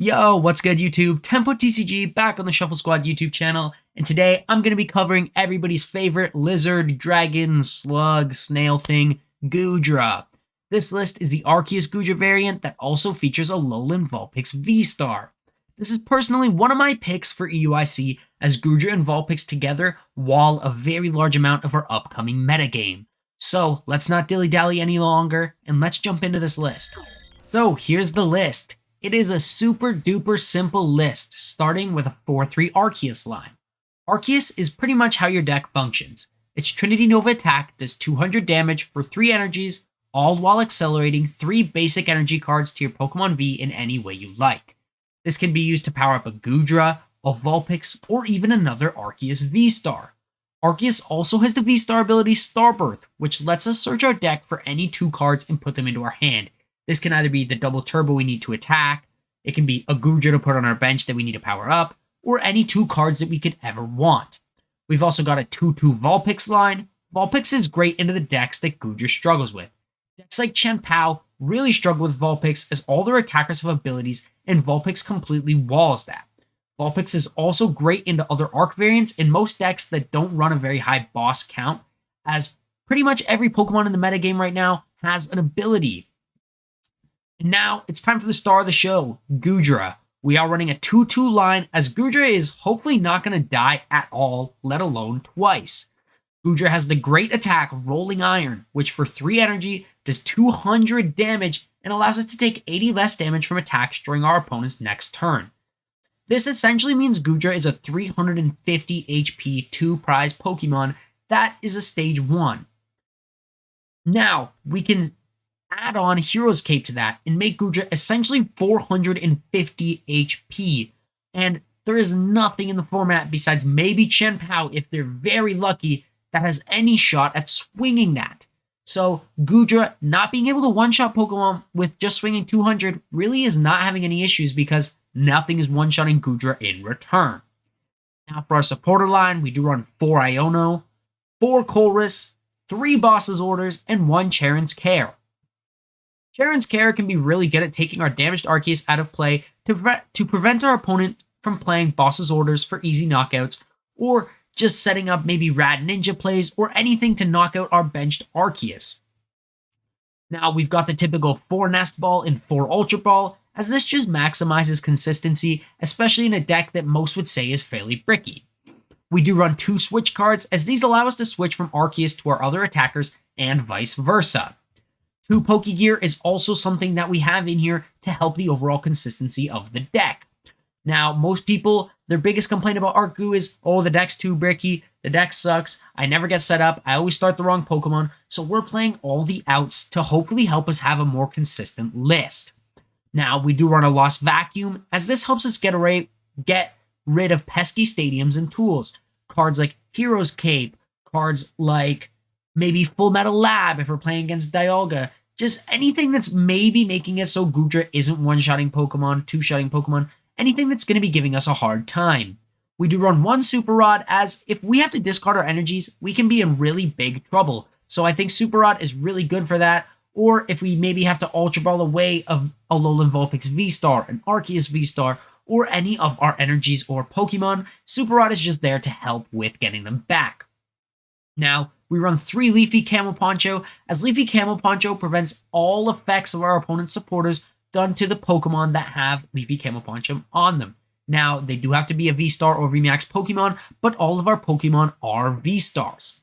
Yo, what's good YouTube? Tempo TCG back on the Shuffle Squad YouTube channel, and today I'm going to be covering everybody's favorite lizard, dragon, slug, snail thing, Goodra. This list is the Arceus Goodra variant that also features Alolan Vulpix V STAR. This is personally one of my picks for EUIC, as Goodra and Vulpix together wall a very large amount of our upcoming metagame. So let's not dilly-dally any longer, and let's jump into this list. So here's the list. It is a super duper simple list, starting with a 4-3 Arceus line. Arceus is pretty much how your deck functions. Its Trinity Nova attack does 200 damage for 3 energies, all while accelerating 3 basic energy cards to your Pokemon V in any way you like. This can be used to power up a Goodra, a Vulpix, or even another Arceus V STAR. Arceus also has the V STAR ability Starbirth, which lets us search our deck for any 2 cards and put them into our hand. This can either be the double turbo we need to attack, it can be a Goodra to put on our bench that we need to power up, or any 2 cards that we could ever want. We've also got a 2-2 Vulpix line. Vulpix is great into the decks that Goodra struggles with. Decks like Chien-Pao really struggle with Vulpix, as all their attackers have abilities and Vulpix completely walls that. Vulpix is also great into other Arc variants in most decks that don't run a very high boss count, as pretty much every Pokemon in the metagame right now has an ability. And now it's time for the star of the show, Goodra. We are running a 2-2 line, as Goodra is hopefully not going to die at all, let alone twice. Goodra has the great attack Rolling Iron, which for 3 energy does 200 damage and allows us to take 80 less damage from attacks during our opponent's next turn. This essentially means Goodra is a 350 HP 2 prize Pokemon that is a stage 1. Now, we can add on Hero's Cape to that and make Goodra essentially 450 HP. And there is nothing in the format besides maybe Chien-Pao, if they're very lucky, that has any shot at swinging that. So Goodra not being able to one-shot Pokemon with just swinging 200 really is not having any issues, because nothing is one-shotting Goodra in return. Now for our supporter line, we do run 4 Iono, 4 Colress, 3 Boss's Orders, and 1 Cheren's Care. Cheren's Care can be really good at taking our damaged Arceus out of play to prevent our opponent from playing Boss's Orders for easy knockouts, or just setting up maybe Rad Ninja plays or anything to knock out our benched Arceus. Now we've got the typical 4 Nest Ball and 4 Ultra Ball, as this just maximizes consistency, especially in a deck that most would say is fairly bricky. We do run 2 Switch cards, as these allow us to switch from Arceus to our other attackers and vice versa. 2 Pokégear is also something that we have in here to help the overall consistency of the deck. Now, most people, their biggest complaint about ArcGoo is, oh, the deck's too bricky, the deck sucks, I never get set up, I always start the wrong Pokemon, so we're playing all the outs to hopefully help us have a more consistent list. Now, we do run a Lost Vacuum, as this helps us get rid of pesky stadiums and tools. Cards like Hero's Cape, cards like maybe Full Metal Lab if we're playing against Dialga, just anything that's maybe making it so Goodra isn't one-shotting Pokemon, two-shotting Pokemon, anything that's going to be giving us a hard time. We do run 1 Super Rod, as if we have to discard our energies, we can be in really big trouble. So I think Super Rod is really good for that, or if we maybe have to Ultra Ball away of Alolan Vulpix V STAR, an Arceus V STAR, or any of our energies or Pokemon, Super Rod is just there to help with getting them back. Now, we run 3 Leafy Camo Poncho, as Leafy Camo Poncho prevents all effects of our opponent's supporters done to the Pokemon that have Leafy Camo Poncho on them. Now, they do have to be a V-Star or VMAX Pokemon, but all of our Pokemon are V-Stars.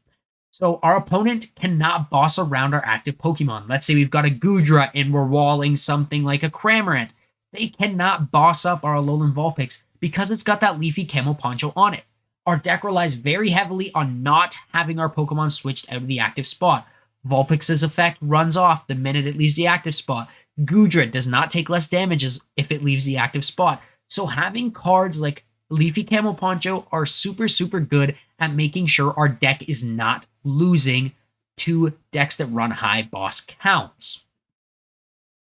So our opponent cannot boss around our active Pokemon. Let's say we've got a Goodra and we're walling something like a Cramorant. They cannot boss up our Alolan Vulpix because it's got that Leafy Camo Poncho on it. Our deck relies very heavily on not having our Pokemon switched out of the active spot. Vulpix's effect runs off the minute it leaves the active spot. Goodra does not take less damage if it leaves the active spot. So having cards like Leafy Camo Poncho are super, super good at making sure our deck is not losing to decks that run high boss counts.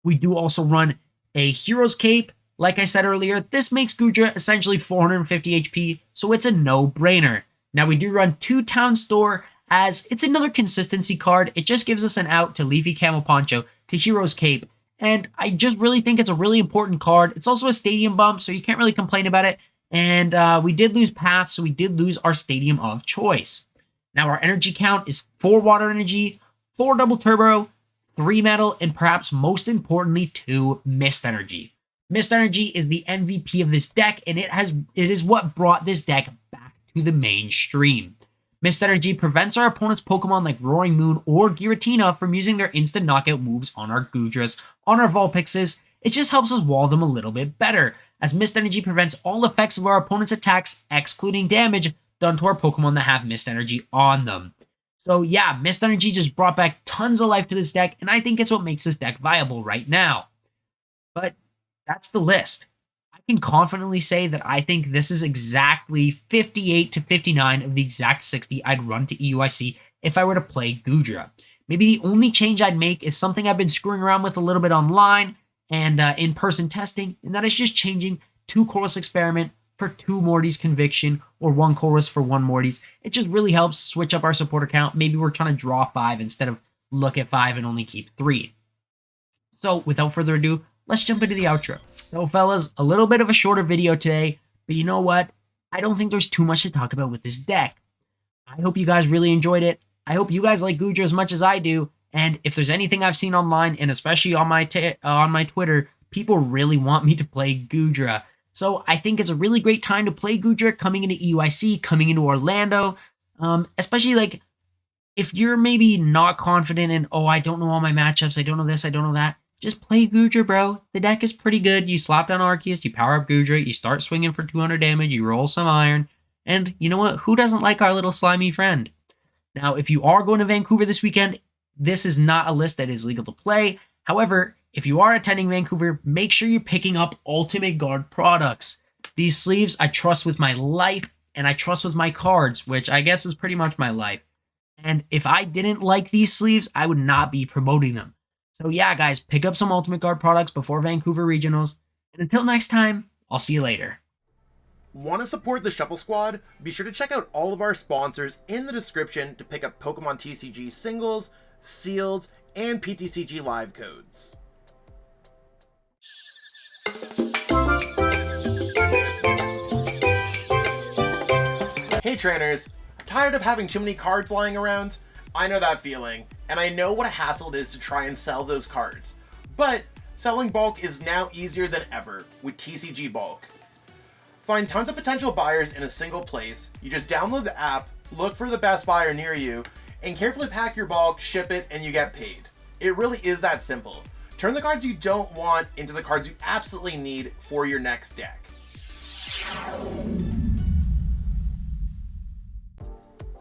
We do also run a Hero's Cape. Like I said earlier, this makes Goodra essentially 450 HP, so it's a no-brainer. Now we do run 2 Town Store, as it's another consistency card. It just gives us an out to Leafy Camo Poncho, to Hero's Cape, And I just really think it's a really important card. It's also a stadium bump, so you can't really complain about it. And we did lose Path, so we did lose our stadium of choice. Now our energy count is 4 water energy, 4 double turbo, 3 metal, and perhaps most importantly, 2 mist energy. Mist energy is the MVP of this deck, and it is what brought this deck back to the mainstream. Mist energy prevents our opponent's Pokemon like Roaring Moon or Giratina from using their instant knockout moves on our Goodras, on our Vulpixes. It just helps us wall them a little bit better, as Mist energy prevents all effects of our opponent's attacks, excluding damage done to our Pokemon that have Mist energy on them. So yeah, Mist energy just brought back tons of life to this deck, and I think it's what makes this deck viable right now. But that's the list. I can confidently say that I think this is exactly 58 to 59 of the exact 60 I'd run to EUIC if I were to play Goodra. Maybe the only change I'd make is something I've been screwing around with a little bit online and in-person testing, and that is just changing 2 Colress Experiment for 2 Morty's Conviction, or 1 Colress for 1 Morty's. It just really helps switch up our supporter count. Maybe we're trying to draw 5 instead of look at 5 and only keep 3. So without further ado, let's jump into the outro. So fellas, a little bit of a shorter video today, but you know what? I don't think there's too much to talk about with this deck. I hope you guys really enjoyed it. I hope you guys like Goodra as much as I do. And if there's anything I've seen online, and especially on my Twitter, people really want me to play Goodra. So I think it's a really great time to play Goodra coming into EUIC, coming into Orlando. Especially like if you're maybe not confident in, oh, I don't know all my matchups, I don't know this, I don't know that. Just play Goodra, bro. The deck is pretty good. You slap down Arceus, you power up Goodra, you start swinging for 200 damage, you roll some iron, and you know what? Who doesn't like our little slimy friend? Now, if you are going to Vancouver this weekend, this is not a list that is legal to play. However, if you are attending Vancouver, make sure you're picking up Ultimate Guard products. These sleeves I trust with my life, and I trust with my cards, which I guess is pretty much my life. And if I didn't like these sleeves, I would not be promoting them. So yeah, guys, pick up some Ultimate Guard products before Vancouver Regionals. And until next time, I'll see you later. Want to support the Shuffle Squad? Be sure to check out all of our sponsors in the description to pick up Pokemon TCG singles, sealed, and PTCG live codes. Hey trainers, tired of having too many cards lying around? I know that feeling, and I know what a hassle it is to try and sell those cards. But selling bulk is now easier than ever with TCG Bulk. Find tons of potential buyers in a single place. You just download the app, look for the best buyer near you, and carefully pack your bulk, ship it, and you get paid. It really is that simple. Turn the cards you don't want into the cards you absolutely need for your next deck.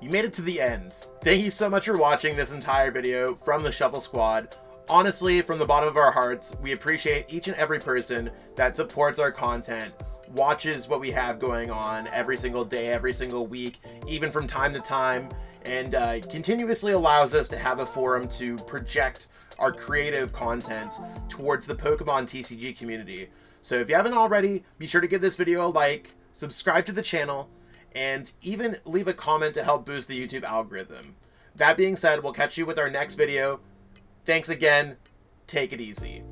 You made it to the end. Thank you so much for watching this entire video from the Shuffle Squad. Honestly, from the bottom of our hearts, we appreciate each and every person that supports our content, watches what we have going on every single day, every single week, even from time to time, and continuously allows us to have a forum to project our creative content towards the Pokemon TCG community. So if you haven't already, be sure to give this video a like, subscribe to the channel, and even leave a comment to help boost the YouTube algorithm. That being said, we'll catch you with our next video. Thanks again. Take it easy.